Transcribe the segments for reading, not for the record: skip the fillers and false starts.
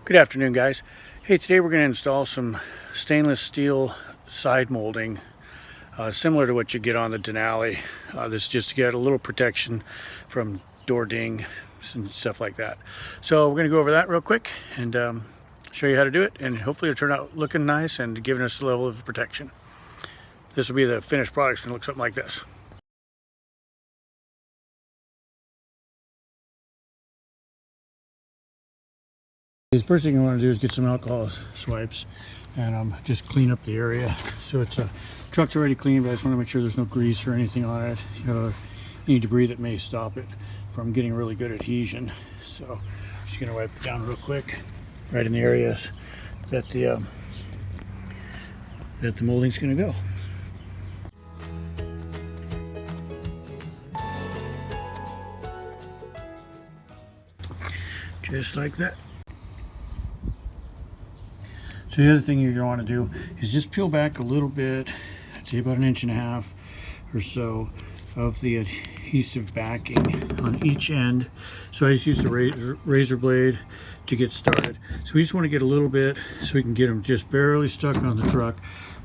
Good afternoon, guys. Hey, today we're going to install some stainless steel side molding similar to what you get on the Denali. This is just to get a little protection from door ding and stuff like that. So we're going to go over that real quick and show you how to do it, and hopefully it'll turn out looking nice and giving us a level of protection. This will be the finished product. It's going to look something like this. The first thing you want to do is get some alcohol swipes and just clean up the area. So it's truck's already clean, but I just want to make sure there's no grease or anything on it. You know, any debris that may stop it from getting really good adhesion. So I'm just going to wipe it down real quick, right in the areas that the molding's going to go. Just like that. So the other thing you're going to want to do is just peel back a little bit, I'd say about 1.5 inches or so of the adhesive backing on each end. So I just use the razor blade to get started. So we just want to get a little bit so we can get them just barely stuck on the truck.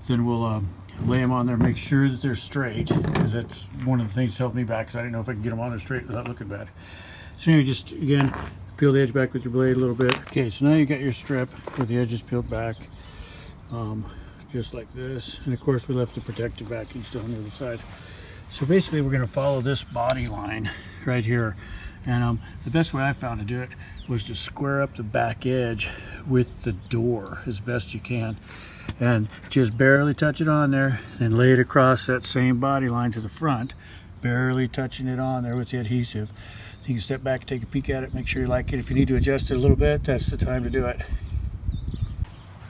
Then we'll lay them on there, make sure that they're straight, because that's one of the things that helped me back, because I didn't know if I could get them on there straight without looking bad. So anyway, just again, peel the edge back with your blade a little bit. Okay, so now you got your strip with the edges peeled back, just like this. And of course we left the protective backing still on the other side. So basically we're going to follow this body line right here. And the best way I found to do it was to square up the back edge with the door as best you can. And just barely touch it on there, then lay it across that same body line to the front, barely touching it on there with the adhesive. So you can step back, take a peek at it, make sure you like it. If you need to adjust it a little bit, that's the time to do it.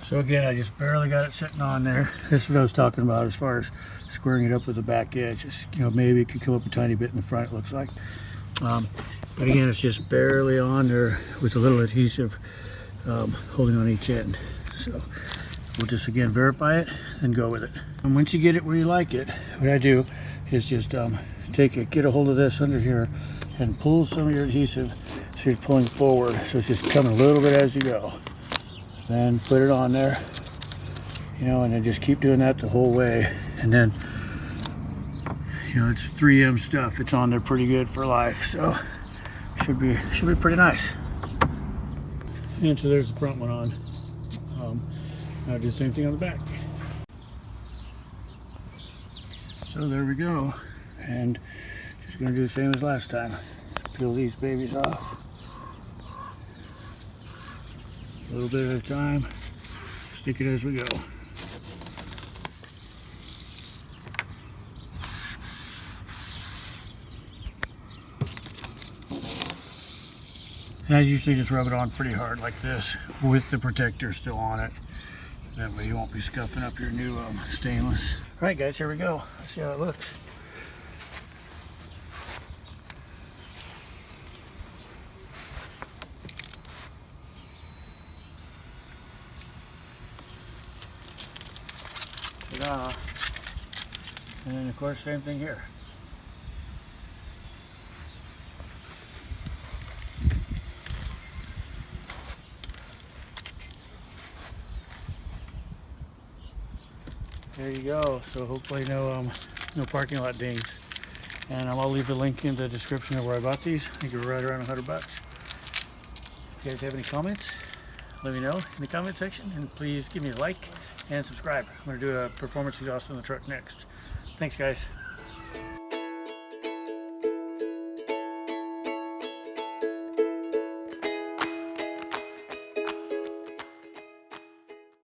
So again, I just barely got it sitting on there. This is what I was talking about as far as squaring it up with the back edge. It's, you know, maybe it could come up a tiny bit in the front, it looks like. But again, it's just barely on there with a little adhesive holding on each end. So we'll just again verify it and go with it. And once you get it where you like it, what I do is just get a hold of this under here and pull some of your adhesive so you're pulling forward, so it's just coming a little bit as you go. Then put it on there, you know, and then just keep doing that the whole way. And then, you know, it's 3M stuff. It's on there pretty good for life, so should be pretty nice. And so there's the front one on. Now I do the same thing on the back. So there we go, and just going to do the same as last time. Peel these babies off a little bit at a time, stick it as we go. And I usually just rub it on pretty hard like this with the protector still on it. That way you won't be scuffing up your new stainless. All right, guys, here we go. Let's see how it looks. Ta-da. And then of course, same thing here. There you go. So hopefully no parking lot dings. And I'll leave the link in the description of where I bought these. I think they're right around $100. If you guys have any comments, let me know in the comment section, and please give me a like and subscribe. I'm going to do a performance exhaust on the truck next. Thanks, guys.